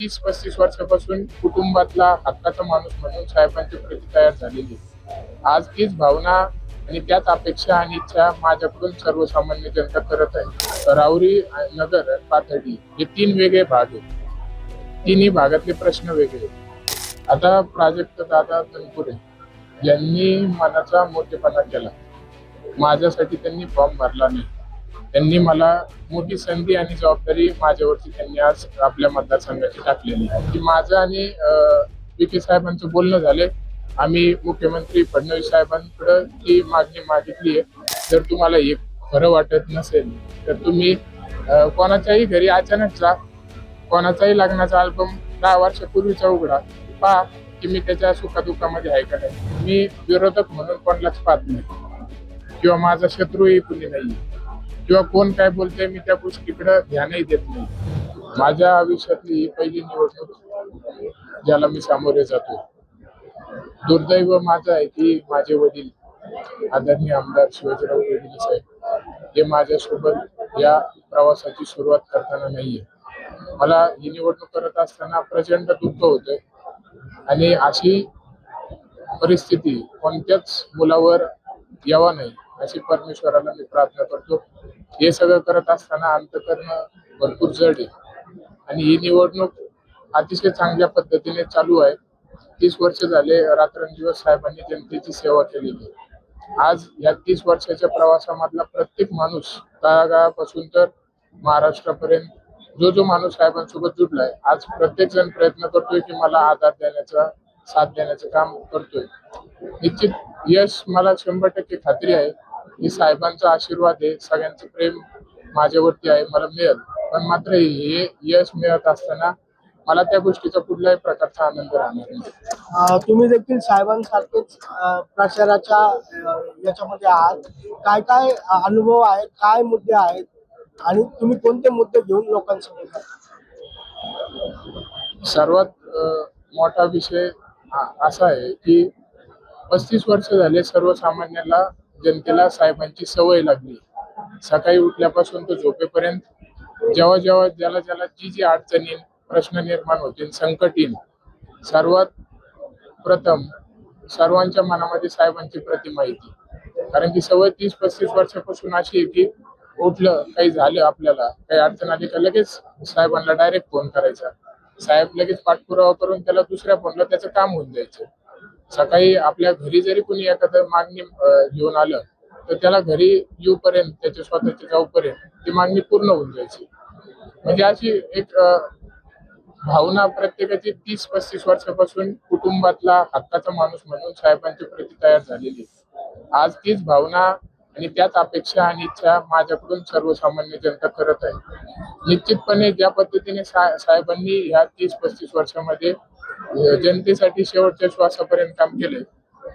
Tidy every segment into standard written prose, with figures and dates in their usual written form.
30-35 वर्षापासून कुटुंबातला हक्काचा माणूस म्हणून साहेबांची प्रति तयार झालेली आहे. आज तीच भावना आणि त्याच अपेक्षा आणि इच्छा माझ्याकडून सर्वसामान्य जनता करत आहे. राहुरी, नगर आणि पाथर्डी हे 3 वेगळे भाग आहेत. तिन्ही भागातले प्रश्न वेगळे. आता प्राजक्त दादा तनपुरे यांनी मनाचा मोठेपणा केला. माझ्यासाठी त्यांनी फॉर्म भरला नाही. त्यांनी मला मोठी संधी आणि जबाबदारी माझ्यावरती त्यांनी आज आपल्या मतदारसंघाची टाकलेली की माझं आणि विखे साहेबांचं बोलणं झाले. आम्ही मुख्यमंत्री फडणवीस साहेबांकडे ती मागणी मागितली आहे. जर तुम्हाला हे खरं वाटत नसेल तर तुम्ही कोणाच्याही घरी अचानक जा, कोणाचाही लग्नाचा अल्बम 10 वर्षापूर्वीचा उघडा, पहा की मी त्याच्या सुखादुःखामध्ये आहे का नाही. मी विरोधक म्हणून कोणालाच पाहत नाही किंवा माझा शत्रूही कुणी नाही किंवा कोण काय बोलतंय मी त्या गोष्टीकडे ध्यानही देत नाही. माझ्या आयुष्यातली ही पहिली निवडणूक ज्याला मी सामोरे जातो. दुर्दैव माझं आहे की माझे वडील आदरणीय आमदार शिवाजीराव पेडणे साहेब हे माझ्यासोबत या प्रवासाची सुरुवात करताना नाहीये. मला ही निवडणूक करत असताना प्रचंड दुःख होतंय आणि अशी परिस्थिती कोणत्याच मुलावर यावा नाही अशी परमेश्वराला मी प्रार्थना करतो. हे सगळं करत असताना अंतःकरण भरपूर जड आहे आणि ही निवडणूक अतिशय चांगल्या पद्धतीने चालू आहे. 30 वर्ष झाले रात्रंदिवस साहेबांनी जनतेची सेवा केलेली. आज या 30 वर्षाच्या प्रवासामधला प्रत्येक माणूस तळागाळापासून तर महाराष्ट्रापर्यंत जो माणूस साहेबांसोबत जुडलाय, आज प्रत्येक जण प्रयत्न करतोय की मला आधार देण्याचा, साथ देण्याचं काम करतोय. निश्चित यश मला 100% खात्री आहे की साहेबांचा आशीर्वाद आहे, सगळ्यांचं प्रेम माझ्यावरती आहे, मला मिळेल. पण मात्र हे यश मिळत असताना मला त्या गोष्टीचा कुठल्याही प्रकारचा आनंद राहणार नाही. तुम्ही देखील साहेबांसारखेच प्रचाराच्या याच्यामध्ये आहात. काय काय अनुभव आहेत, काय मुद्दे आहेत आणि तुम्ही कोणते मुद्दे घेऊन लोकांसमोर? सर्वात मोठा विषय असा आहे की 35 वर्ष झाले सर्वसामान्याला, जनतेला साहेबांची सवय लागली. सकाळी उठल्यापासून तो झोपेपर्यंत जेव्हा जेव्हा ज्याला जी अडचणी, प्रश्न निर्माण होतील, संकट येईल, सर्वात प्रथम सर्वांच्या मनामध्ये साहेबांची प्रतिमा येते. कारण की सवय 30-35 वर्षापासून अशी आहे की उठलं, काही झालं, आपल्याला काही अडचण आली का लगेच साहेबांना डायरेक्ट फोन करायचा. साहेब लगेच पाठपुरावा करून त्याला दुसऱ्या फोनला त्याचं काम होऊन जायचं. सकाळी आपल्या घरी जरी कोणी एखादं मागणी घेऊन आलं तर त्याला घरी येऊपर्यंत, त्याच्या स्वतःच्या जाऊपर्यंत ती मागणी पूर्ण होऊन जायची. म्हणजे अशी एक भावना प्रत्येकाची 30-35 वर्षापासून कुटुंबातला हक्काचा माणूस म्हणून साहेबांची प्रति तयार झालेली. आज तीच भावना आणि त्याच अपेक्षा आणि इच्छा माझ्याकडून सर्वसामान्य जनता करत आहे. निश्चितपणे ज्या पद्धतीने साहेबांनी ह्या 30-35 वर्षामध्ये जनतेसाठी शेवटच्या श्वासापर्यंत काम केले,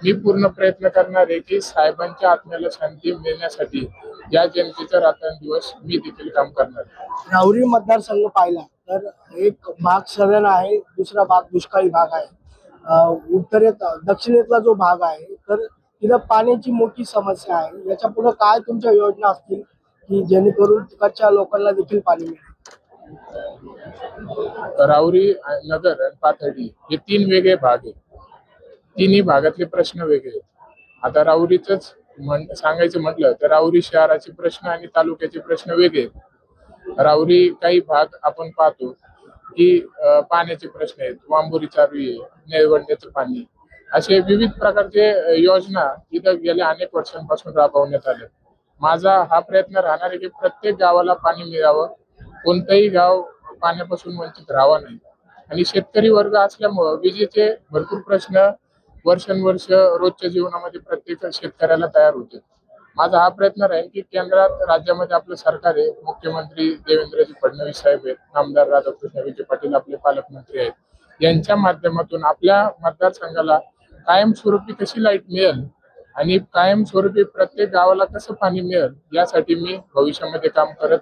मी पूर्ण प्रयत्न करणार आहे की साहेबांच्या आत्म्याला शांती मिळण्यासाठी या जनतेचा रात्रंदिवस मी देखील काम करणार. राहुरी मतदारसंघ पाहिला तर एक भाग सरण आहे, दुसरा भाग दुष्काळी भाग आहे. उत्तरेत दक्षिणेतला जो भाग आहे तर तिथं पाण्याची मोठी समस्या आहे. याच्या पुढे काय तुमच्या योजना असतील की जेणेकरून तिकडच्या लोकांना देखील पाणी मिळेल? राहुरी, नगर आणि पाथर्डी हे 3 वेगळे भाग आहेत. तिन्ही भागातले प्रश्न वेगळे आहेत. आता राहुरीच सांगायचं म्हटलं तर राहुरी शहराचे प्रश्न आणि तालुक्याचे प्रश्न वेगळे आहेत. राहुरी काही भाग आपण पाहतो की पाण्याचे प्रश्न आहेत, वांबुरी चालू आहे, निळवंड्याचं पाणी, असे विविध प्रकारचे योजना इथं गेल्या अनेक वर्षांपासून राबवण्यात आल्या. माझा हा प्रयत्न राहणार आहे की प्रत्येक गावाला पाणी मिळावं, कोणतंही गाव पाण्यापासून वंचित राहावं नाही. आणि शेतकरी वर्ग असल्यामुळं विजेचे भरपूर प्रश्न वर्षानुवर्ष रोजच्या जीवनामध्ये प्रत्येक शेतकऱ्याला तयार होते. माझा हा प्रयत्न राहील की केंद्रात, राज्यामध्ये आपलं सरकार आहे, मुख्यमंत्री देवेंद्रजी फडणवीस साहेब आहेत, आमदार राधाकृष्ण विखे पाटील आपले पालकमंत्री आहेत, यांच्या माध्यमातून आपल्या मतदारसंघाला कायमस्वरूपी कशी लाईट मिळेल आणि कायमस्वरूपी प्रत्येक गावाला कसं पाणी मिळेल यासाठी मी भविष्यामध्ये काम करत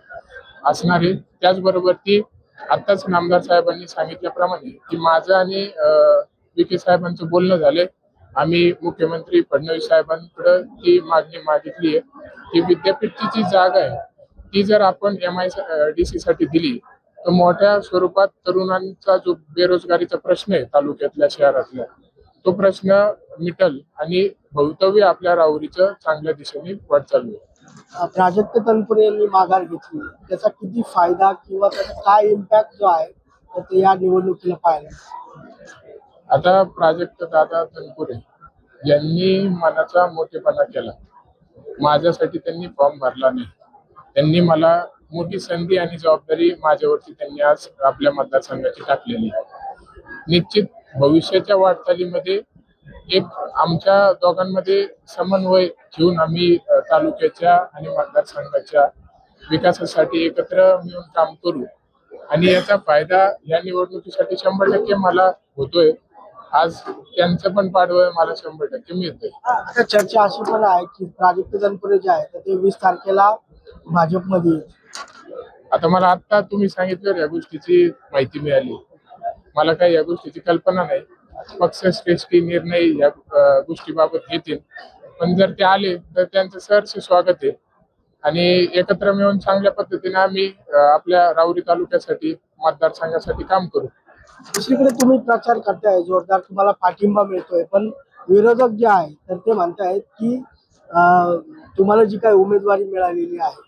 असणार आहे. त्याचबरोबर ती आत्ताच नामदार साहेबांनी सांगितल्याप्रमाणे की माझं आणि विखे साहेबांचं बोलणं झाले. आम्ही मुख्यमंत्री फडणवीस साहेबांकडे ती मागणी मागितली आहे की विद्यापीठची जी जागा आहे ती जर आपण MIDC साठी दिली तर मोठ्या स्वरूपात तरुणांचा जो बेरोजगारीचा प्रश्न आहे तालुक्यातल्या शहरातल्या, तो प्रश्न मिटल आणि भवितव्य आपल्या राहुरीचं चांगल्या दिशेने वाटचाल होईल. प्राजक्त तनपुरे यांनी माघार घेतली, त्याचा किती फायदा किंवा त्याचा काय इम्पॅक्ट जो आहे तर ते या निवडणुकीला पाहिलं. आता प्राजक्त दादा तनपुरे यांनी मनाचा मोठेपणा केला. माझ्यासाठी त्यांनी फॉर्म भरला नाही. त्यांनी मला मोठी संधी आणि जबाबदारी माझ्यावरती त्यांनी आज आपल्या मतदारसंघाची टाकलेली आहे. निश्चित भविष्याच्या वाटचालीमध्ये एक आमच्या दोघांमध्ये समन्वय ठेवून आम्ही तालुक्याच्या आणि मतदारसंघाच्या विकासासाठी एकत्र मिळून काम करू आणि याचा फायदा या निवडणुकीसाठी 100% मला होतोय. आज त्यांचं पण पाठबळ मला 100% मिळतंय. आता चर्चा अशी पण आहे की प्राजक्त तनपुरे जे आहे तर ते 20 तारखेला भाजपमध्ये येतील. आता मला आता तुम्ही सांगितलं या गोष्टीची माहिती मिळाली. मला काही या गोष्टीची कल्पना नाही. पक्षश्रेष्ठी निर्णय या गोष्टीबाबत घेतील, पण जर ते आले तर त्यांचं सहर्ष स्वागत आहे आणि एकत्र मिळून चांगल्या पद्धतीने आम्ही आपल्या राहुरी तालुक्यासाठी मतदारसंघासाठी काम करू. दुसरीकडे तुम्ही प्रचार करताय जोरदार, तुम्हाला पाठिंबा मिळतोय, पण विरोधक जे आहे तर ते म्हणतायत की तुम्हाला जी काही उमेदवारी मिळालेली आहे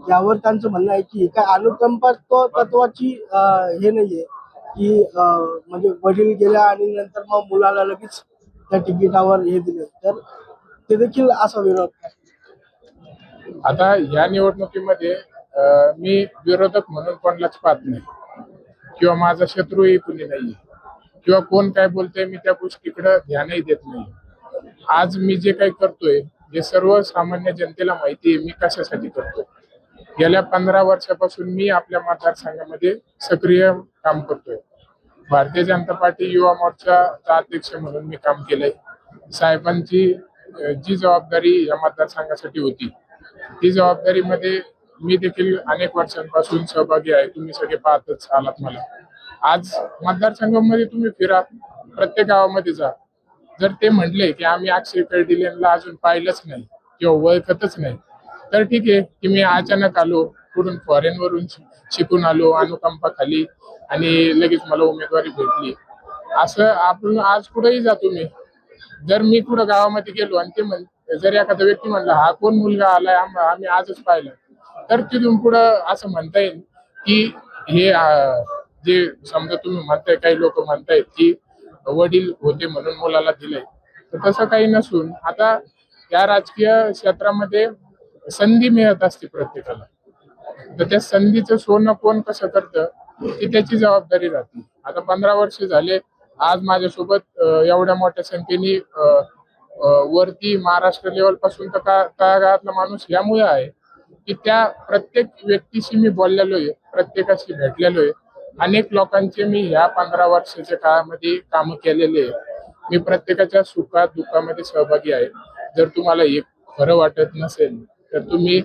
यावर त्यांचं म्हणणं आहे की काय अनुकंपा तत्वाची हे नाहीये की म्हणजे वडील गेल्या आणि नंतर मग मुलाला लगेच त्या तिकिटावर हे दिले, तर ते देखील असा विरोध करतात. आता या निवडणुकीमध्ये मी विरोधक म्हणून कोणालाच पाहत नाही किंवा माझा शत्रूही कुणी नाहीये किंवा कोण काय बोलतंय मी त्या गोष्टीकडे ध्यानही देत नाही. आज मी जे काही करतोय हे सर्वसामान्य जनतेला माहिती आहे मी कशासाठी करतोय. गेल्या 15 वर्षापासून मी आपल्या मतदारसंघामध्ये सक्रिय काम करतोय. भारतीय जनता पार्टी युवा मोर्चाचा अध्यक्ष म्हणून मी काम केलंय. साहेबांची जी जबाबदारी या मतदारसंघासाठी होती ती जबाबदारीमध्ये मी देखील अनेक वर्षांपासून सहभागी आहे. तुम्ही सगळे पाहतच आलात मला. आज मतदारसंघामध्ये तुम्ही फिरा, प्रत्येक गावामध्ये जा. जर ते म्हणले की आम्ही अक्षय कर्डिलेंना अजून पाहिलंच नाही किंवा ओळखतच नाही, तर ठीक आहे की मी अचानक आलो कुठून फॉरेन वरून शिकून आलो अनुकंपा खाली आणि लगेच मला उमेदवारी भेटली. असं आपण आज कुठेही जा तुम्ही, जर मी कुठं गावामध्ये गेलो आणि ते जर एखादा व्यक्ती म्हणला हा कोण मुलगा आलाय आम्ही आजच पाहिलं, तर तिथून पुढं असं म्हणता येईल की हे जे समजा तुम्ही म्हणताय काही लोक म्हणतायत की वडील होते म्हणून मुलाला दिलंय, तर तसं काही नसून आता या राजकीय क्षेत्रामध्ये संधी मिळत असते प्रत्येकाला. तर त्या संधीचं सोनं कोण कसं करतं ती त्याची जबाबदारी राहते. आता 15 वर्ष झाले आज माझ्यासोबत एवढ्या मोठ्या संख्येने वरती महाराष्ट्र लेवल पासून तर तळागाळातला माणूस यामुळे आहे की त्या प्रत्येक व्यक्तीशी मी बोललेलो आहे, प्रत्येकाशी भेटलेलो आहे. अनेक लोकांचे मी ह्या 15 वर्षाच्या काळामध्ये काम केलेले आहे. मी प्रत्येकाच्या सुखात दुःखामध्ये सहभागी आहे. जर तुम्हाला एक खरं वाटत नसेल तर तुम्ही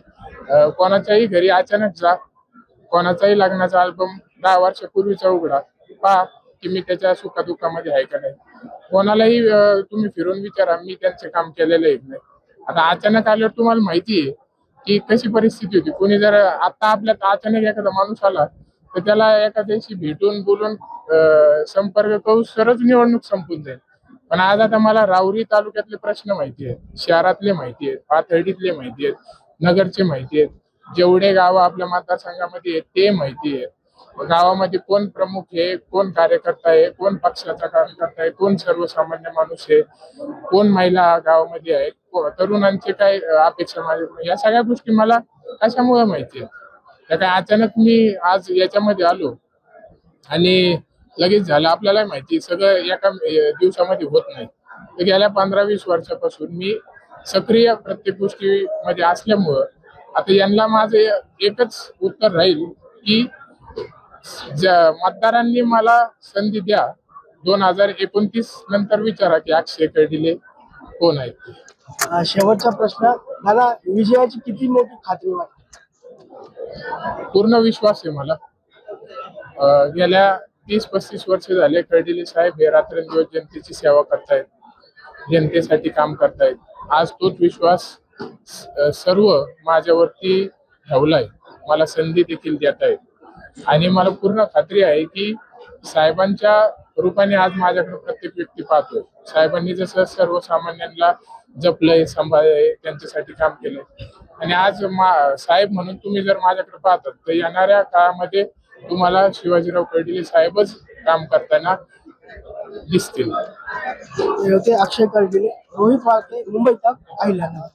कोणाच्याही घरी अचानक जा, कोणाचाही लग्नाचा अल्बम 10 वर्षापूर्वीचा उघडा, पहा की मी त्याच्या सुखादुःखामध्ये आहे का नाही. कोणालाही तुम्ही फिरून विचारा मी त्यांचे काम केलेलं आहे नाही. आता अचानक आल्यावर तुम्हाला माहिती आहे की कशी परिस्थिती होती. कोणी जर आता आपल्यात अचानक एखादा माणूस आला तर त्याला एखाद्याशी भेटून बोलून संपर्क करून सरच निवडणूक संपून जाईल. पण आज आता मला राहुरी तालुक्यातले प्रश्न माहिती आहेत, शहरातले माहिती आहेत, पाथर्डीतले माहिती आहेत, नगरचे माहिती आहेत, जेवढे गाव आपल्या मतदारसंघामध्ये आहेत ते माहिती आहे. गावामध्ये कोण प्रमुख आहे, कोण कार्यकर्ता आहे, कोण पक्षाचा कार्यकर्ता आहे, कोण सर्वसामान्य माणूस आहे, कोण महिला गावामध्ये आहे, तरुणांचे काय अपेक्षा माझ्या, या सगळ्या गोष्टी मला कशामुळे माहिती आहेत. त्या काय अचानक मी आज याच्यामध्ये आलो आणि लगेच झालं आपल्याला माहिती सगळं एका दिवसामध्ये होत नाही. तर गेल्या 15-20 वर्षापासून मी सक्रिय प्रत्येक गोष्टीमध्ये असल्यामुळं आता यांना माझं एकच उत्तर राहील की मतदारांनी मला संधी द्या. 2029 नंतर विचारा की अक्षय कर्डिले कोण आहेत. शेवटचा प्रश्न, मला विजयाची किती मोठी खात्री वाटते? पूर्ण विश्वास आहे मला. गेल्या 30-35 वर्ष झाले कर्डिले साहेब हे रात्रंदिवस जनतेची सेवा करतायत, जनतेसाठी काम करतायत. आज तोच विश्वास सर्व माझ्यावरती ठेवलाय, मला संधी देखील देत आहेत. आणि मला पूर्ण खात्री आहे की साहेबांच्या रूपाने आज माझ्याकडे प्रत्येक व्यक्ती पाहतोय. साहेबांनी जसं सर्वसामान्यांना जपलंय, सांभाळलंय, त्यांच्यासाठी काम केलंय आणि आज साहेब म्हणून तुम्ही जर माझ्याकडे पाहतात तर येणाऱ्या काळामध्ये तुम्हाला शिवाजीराव कर्डिले साहेबच काम करताना दिसतील. ते होते अक्षय कर्डिले. रोहित वाळके, मुंबई तक, अहिल्यानगर.